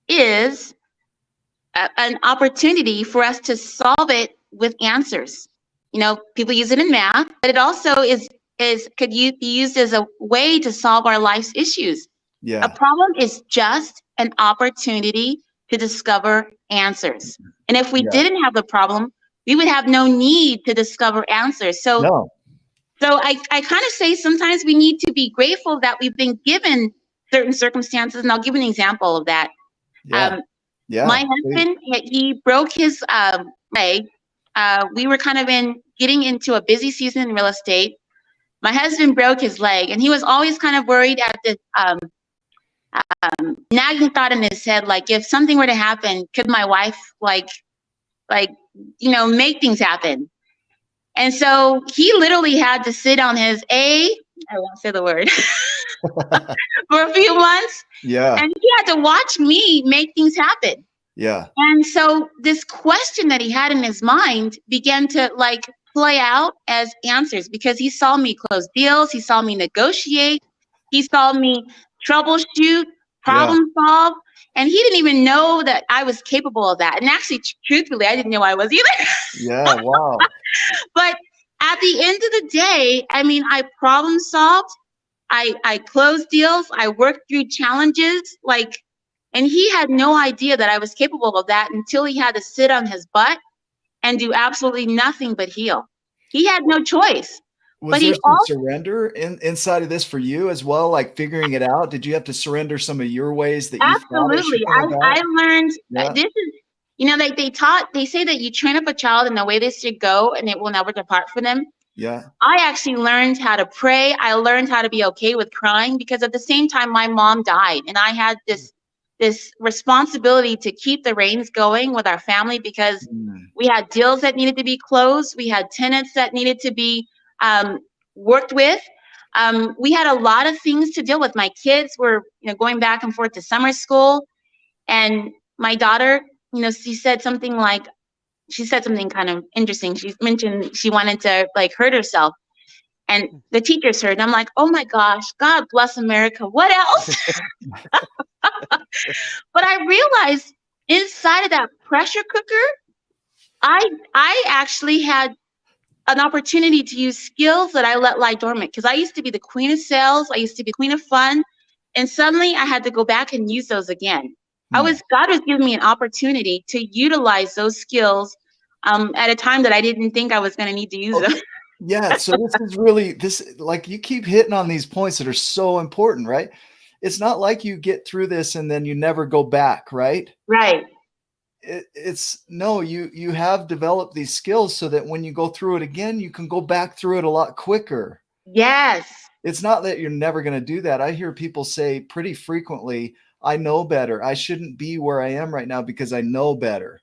is an opportunity for us to solve it with answers. You know, people use it in math, but it also could be used as a way to solve our life's issues. A Yeah. problem is just an opportunity to discover answers. And if we Yeah. didn't have the problem, we would have no need to discover answers. So, No. I kind of say sometimes we need to be grateful that we've been given certain circumstances. And I'll give an example of that. Yeah. Yeah. My husband, he broke his leg. We were kind of getting into a busy season in real estate. My husband broke his leg, and he was always kind of worried at the nagging thought in his head, like, if something were to happen, could my wife make things happen? And so he literally had to sit on his I won't say the word, for a few months. Yeah. And he had to watch me make things happen. Yeah. And so this question that he had in his mind began to play out as answers, because he saw me close deals. He saw me negotiate. He saw me troubleshoot, problem solve. And he didn't even know that I was capable of that. And actually, truthfully, I didn't know I was either. Yeah. Wow. But at the end of the day, I mean, I problem solved. I closed deals. I worked through challenges. And he had no idea that I was capable of that until he had to sit on his butt and do absolutely nothing but heal. He had no choice. Was there some surrender inside of this for you as well? Like figuring it out? Did you have to surrender some of your ways that you thought it should go about? I learned this is, they say that you train up a child in the way they should go and it will never depart from them. Yeah. I actually learned how to pray. I learned how to be okay with crying, because at the same time, my mom died, and I had this responsibility to keep the reins going with our family, because we had deals that needed to be closed. We had tenants that needed to be worked with. We had a lot of things to deal with. My kids were, going back and forth to summer school, and my daughter, she said something kind of interesting. She mentioned she wanted to hurt herself, and the teachers heard. And I'm like, oh my gosh, God bless America. What else? But I realized inside of that pressure cooker, I actually had an opportunity to use skills that I let lie dormant, because I used to be the queen of sales. I used to be queen of fun. And suddenly I had to go back and use those again. God was giving me an opportunity to utilize those skills at a time that I didn't think I was going to need to use them. Yeah. So this you keep hitting on these points that are so important, right? It's not like you get through this and then you never go back, right? Right. You have developed these skills so that when you go through it again, you can go back through it a lot quicker. Yes. It's not that you're never going to do that. I hear people say pretty frequently, I know better. I shouldn't be where I am right now because I know better.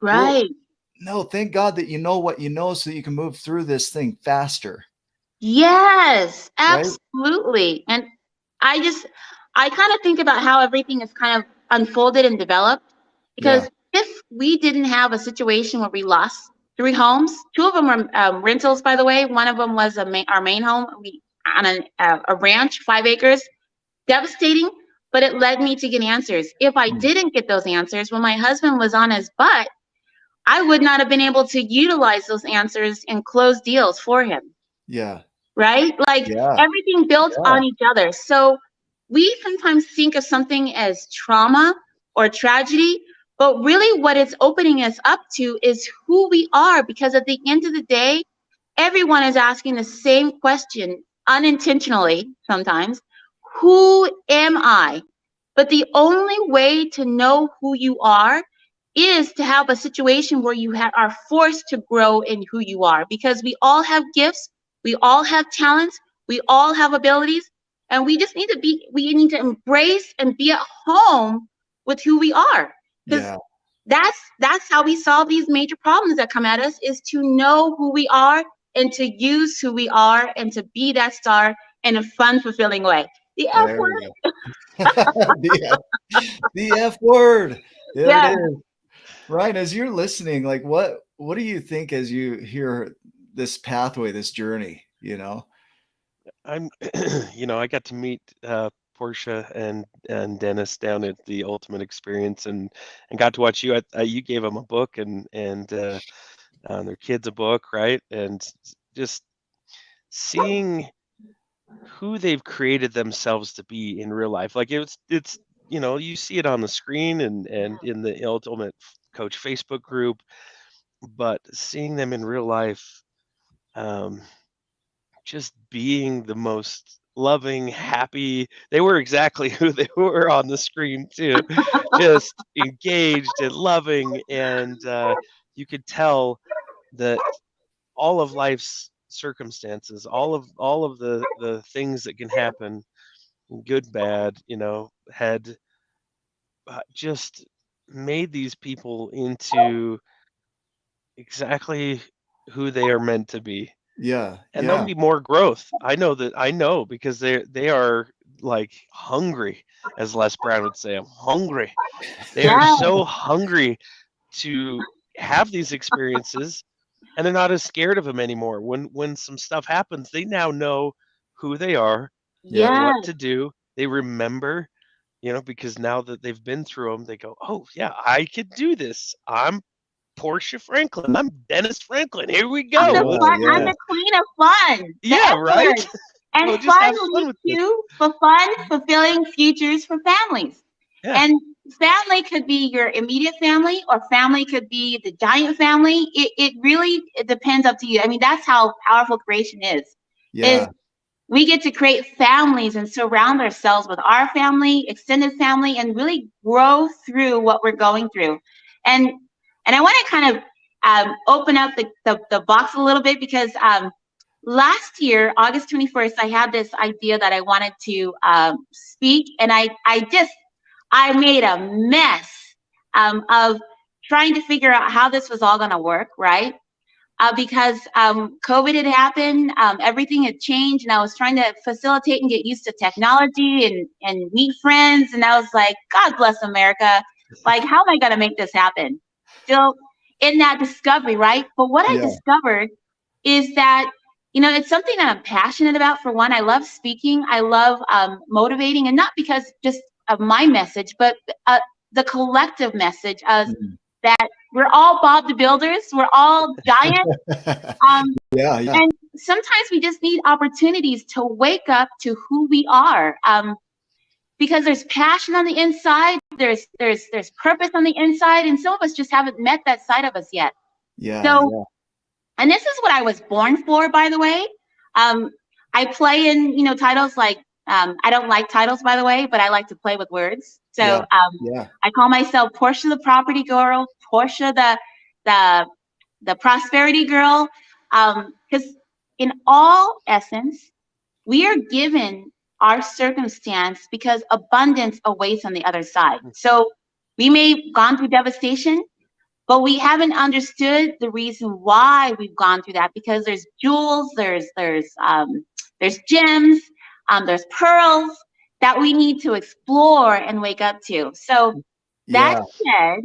Right. Well, no, thank God that you know what you know so that you can move through this thing faster. Yes, absolutely. Right? And I kind of think about how everything is kind of unfolded and developed, because if we didn't have a situation where we lost 3 homes, 2 of them were rentals, by the way. One of them was our main home. We on a ranch, 5 acres, devastating, but it led me to get answers. If I didn't get those answers when my husband was on his butt, I would not have been able to utilize those answers and close deals for him. Yeah. Right? Everything built on each other. So we sometimes think of something as trauma or tragedy, but really what it's opening us up to is who we are, because at the end of the day, everyone is asking the same question unintentionally sometimes. Who am I? But the only way to know who you are is to have a situation where you are forced to grow in who you are, because we all have gifts, we all have talents, we all have abilities, and we just need to embrace and be at home with who we are. Because that's how we solve these major problems that come at us, is to know who we are and to use who we are and to be that star in a fun, fulfilling way. The F There word. you go. The F word. There it Yeah. is. Ryan, as you're listening, like what do you think as you hear this pathway, this journey, you know? I'm, I got to meet Portia and Dennis down at the Ultimate Experience, and got to watch you. You gave them a book, and their kids a book, right? And just seeing who they've created themselves to be in real life. Like it's you see it on the screen and in the Ultimate Coach Facebook group, but seeing them in real life, um, just being the most loving, happy. They were exactly who they were on the screen too, just engaged and loving, and you could tell that all of life's circumstances, all of the things that can happen, good, bad, had just made these people into exactly who they are meant to be. Yeah. And there'll Yeah. be more growth. I know because they are like hungry, as Les Brown would say. I'm hungry. They are Yeah. so hungry to have these experiences, and they're not as scared of them anymore. When some stuff happens, they now know who they are, Yeah. Yeah. what to do. They remember, because now that they've been through them, they go, "Oh yeah, I could do this. I'm Portia Franklin. I'm Dennis Franklin. Here we I'm go. the Yeah. fun. I'm Yeah. the queen of fun. The Yeah, F right? word. And So just fun have fun leads with this. to for fun, fulfilling futures for families. Yeah. And family could be your immediate family, or family could be the giant family. It really, it depends up to you. I mean, that's how powerful creation is Yeah. we get to create families and surround ourselves with our family, extended family, and really grow through what we're going through. And I want to kind of open up the box a little bit, because last year, August 21st, I had this idea that I wanted to speak, and I made a mess of trying to figure out how this was all going to work, right? Because COVID had happened, everything had changed, and I was trying to facilitate and get used to technology and meet friends. And I was like, God bless America. Like, how am I going to make this happen? Still in that discovery, right? But what I Yeah. discovered is that, it's something that I'm passionate about. For one, I love speaking. I love motivating, and not because just of my message, but the collective message of Mm. that we're all Bob the Builders. We're all giants. Um, Yeah. Yeah. and sometimes we just need opportunities to wake up to who we are. Because there's passion on the inside, there's purpose on the inside, and some of us just haven't met that side of us yet. Yeah. So, Yeah. and this is what I was born for, by the way. I play in, titles like, I don't like titles, by the way, but I like to play with words. So Yeah. Yeah. I call myself Portia the Property Girl, Portia the Prosperity Girl, because in all essence, we are given our circumstance because abundance awaits on the other side. So we may have gone through devastation, but we haven't understood the reason why we've gone through that, because there's jewels, there's gems, there's pearls that we need to explore and wake up to. So that Yeah.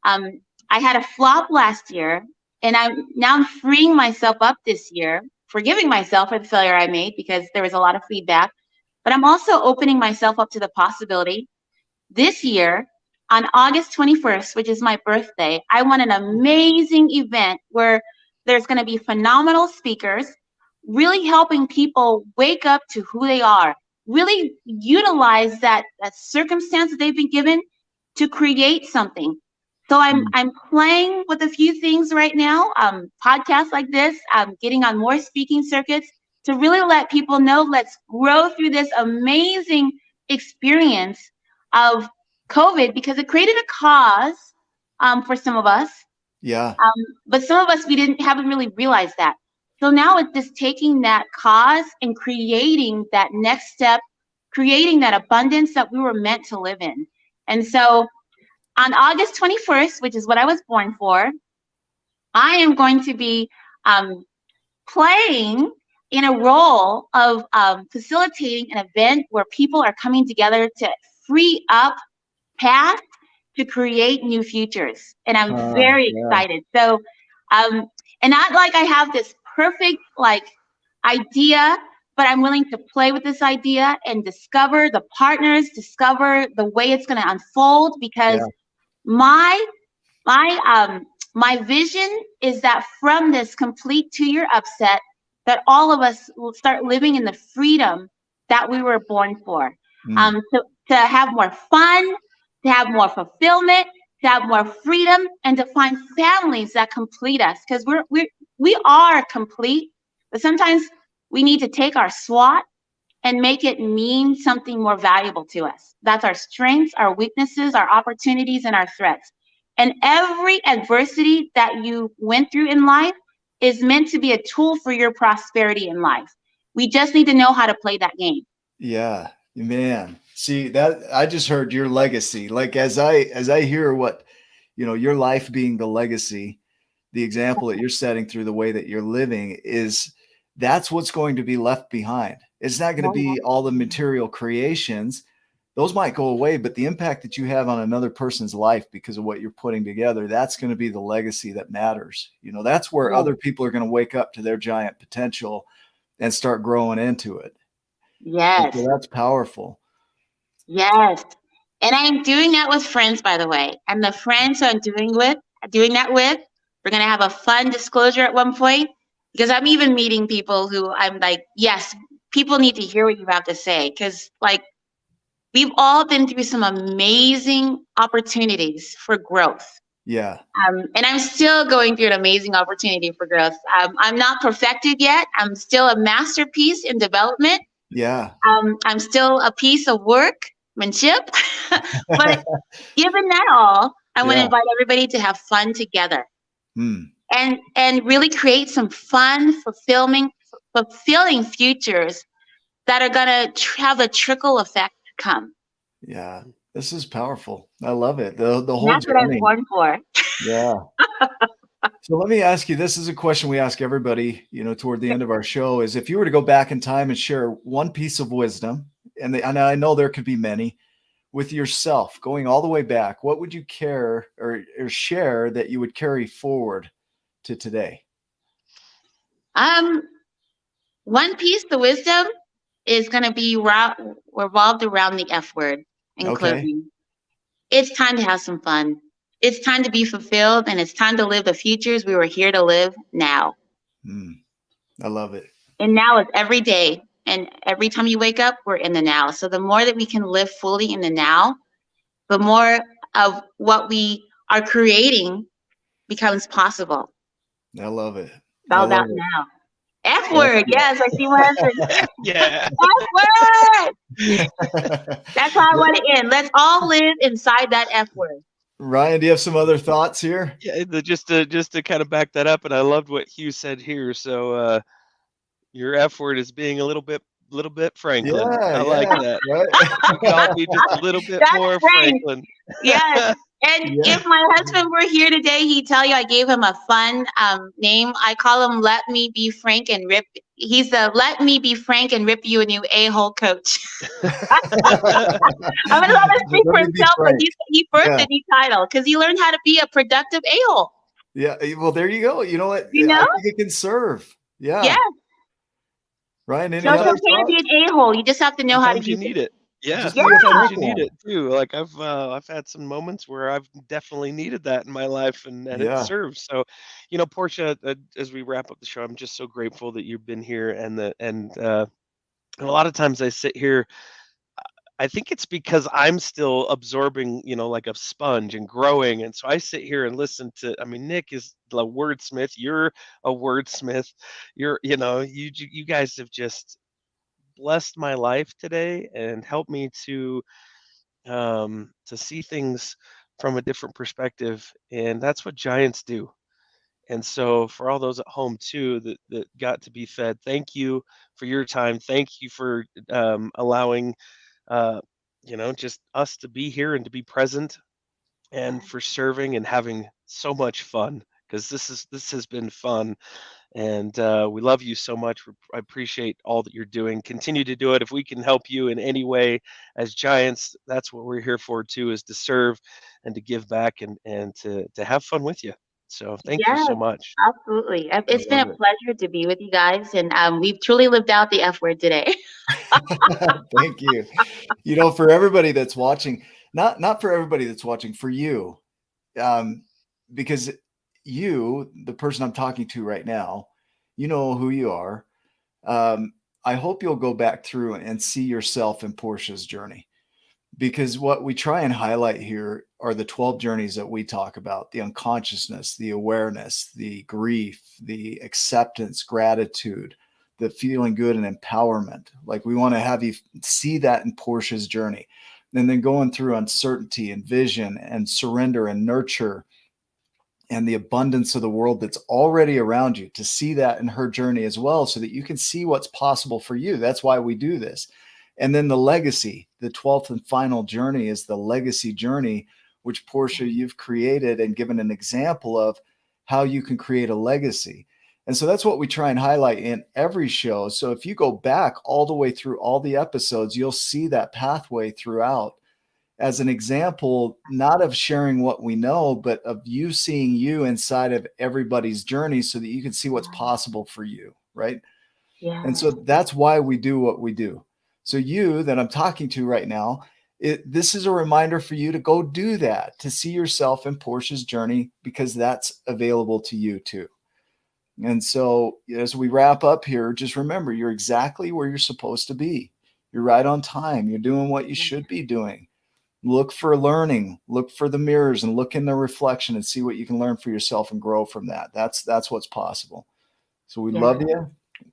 said, I had a flop last year, and I'm freeing myself up this year, forgiving myself for the failure I made because there was a lot of feedback. But I'm also opening myself up to the possibility this year, on August 21st, which is my birthday, I want an amazing event where there's going to be phenomenal speakers, really helping people wake up to who they are, really utilize that circumstance that they've been given to create something. So Mm. I'm playing with a few things right now, podcasts like this, getting on more speaking circuits to really let people know, let's grow through this amazing experience of COVID, because it created a cause for some of us, Yeah. but some of us haven't really realized that. So now it's just taking that cause and creating that next step, creating that abundance that we were meant to live in. And so on August 21st, which is what I was born for, I am going to be playing in a role of facilitating an event where people are coming together to free up paths to create new futures. And I'm very Yeah. excited. So, and not like I have this perfect like idea, but I'm willing to play with this idea and discover the partners, discover the way it's going to unfold, because Yeah. my my my vision is that from this complete 2-year upset, that all of us will start living in the freedom that we were born for. Mm. To have more fun, to have more fulfillment, to have more freedom, and to find families that complete us. Because we are complete, but sometimes we need to take our SWOT and make it mean something more valuable to us. That's our strengths, our weaknesses, our opportunities, and our threats. And every adversity that you went through in life is meant to be a tool for your prosperity in life. We just need to know how to play that game. Yeah, man. See that I just heard your legacy. Like as I hear what, your life being the legacy, the example that you're setting through the way that you're living is that's what's going to be left behind. It's not going to be all the material creations. Those might go away, but the impact that you have on another person's life because of what you're putting together, that's going to be the legacy that matters. That's where other people are going to wake up to their giant potential and start growing into it. And Yes. so that's powerful. Yes. And I'm doing that with friends, by the way. And the friends who I'm doing that with, we're gonna have a fun disclosure at one point, because I'm even meeting people who I'm like, yes, people need to hear what you have to say. Because like we've all been through some amazing opportunities for growth. Yeah. And I'm still going through an amazing opportunity for growth. I'm not perfected yet. I'm still a masterpiece in development. Yeah. I'm still a piece of workmanship. But given that all, I want to Yeah. invite everybody to have fun together Hmm. and really create some fun, fulfilling futures that are going to have a trickle effect come. Yeah. This is powerful. I love it. The And whole that's what I was journey. born for. Yeah. So let me ask you, this is a question we ask everybody, toward the end of our show, is if you were to go back in time and share one piece of wisdom, and I know there could be many, with yourself going all the way back, what would you care or share that you would carry forward to today? One piece of wisdom is going to be revolved around the F word in Okay. closing. It's time to have some fun. It's time to be fulfilled, and it's time to live the futures we were here to live now. I love it. And now is every day. And every time you wake up, we're in the now. So the more that we can live fully in the now, the more of what we are creating becomes possible. I love it. It's all about now. F word. Yes, I see my husband. Yeah. F word. That's how I want to end. Let's all live inside that F word. Ryan, do you have some other thoughts here? Yeah, just to kind of back that up, and I loved what Hugh said here. So your F word is being a little bit Franklin. Yeah, I like that. right. We could all be just a little bit That's more Frank. Franklin. Yes. And Yeah. if my husband were here today, he'd tell you I gave him a fun name. I call him Let Me Be Frank and Rip. He's the Let Me Be Frank and Rip You a New A-hole coach. I'm going to let him speak for himself, but he birthed a new title because he learned how to be a productive a-hole. Yeah. Well, there you go. You know what? You know? I think it can serve. Yeah. Yes. Ryan, any So it's other okay to thoughts? be an a-hole. You just have to know how to Sometimes you use need it. it. Yeah, Just be a sometimes you Franklin. need it too. Like I've had some moments where I've definitely needed that in my life, and it Yeah. serves. So, Portia, as we wrap up the show, I'm just so grateful that you've been here, and a lot of times I sit here. I think it's because I'm still absorbing, like a sponge and growing. And so I sit here and listen to, I mean, Nick is the wordsmith. You're a wordsmith. You guys have just blessed my life today and helped me to see things from a different perspective. And that's what giants do. And so for all those at home too that got to be fed, thank you for your time. Thank you for allowing just us to be here and to be present. and for serving and having so much fun, because this has been fun, and we love you so much. I appreciate all that you're doing. Continue to do it. If we can help you in any way as giants, that's what we're here for too, is to serve and to give back and to have fun with you. So thank you Yes, so much. absolutely. I It's been love a it. pleasure to be with you guys, and we've truly lived out the F word today. Thank you. For everybody that's watching, not for everybody that's watching, for you, um, because you, the person I'm talking to right now, you know who you are. Um, I hope you'll go back through and see yourself in Portia's journey, because what we try and highlight here are the 12 journeys that we talk about: the unconsciousness, the awareness, the grief, the acceptance, gratitude, the feeling good and empowerment. Like, we want to have you see that in Portia's journey. And then going through uncertainty and vision and surrender and nurture and the abundance of the world that's already around you, to see that in her journey as well, so that you can see what's possible for you. That's why we do this. And then the legacy, the 12th and final journey, is the legacy journey, which, Portia, you've created and given an example of how you can create a legacy. And so that's what we try and highlight in every show. So if you go back all the way through all the episodes, you'll see that pathway throughout, as an example, not of sharing what we know, but of you seeing you inside of everybody's journey, so that you can see what's possible for you, right? And Yeah, so that's why we do what we do. So you that I'm talking to right now, this is a reminder for you to go do that, to see yourself in Portia's journey, because that's available to you too. And so as we wrap up here, just remember, you're exactly where you're supposed to be. You're right on time. You're doing what you should be doing. Look for learning, look for the mirrors, and look in the reflection and see what you can learn for yourself and grow from that. That's what's possible. So we yeah. love you.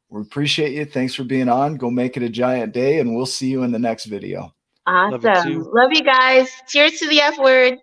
We appreciate you. Thanks for being on. Go make it a giant day, and we'll see you in the next video. Love you Awesome. too. Love you guys. Cheers to the F word.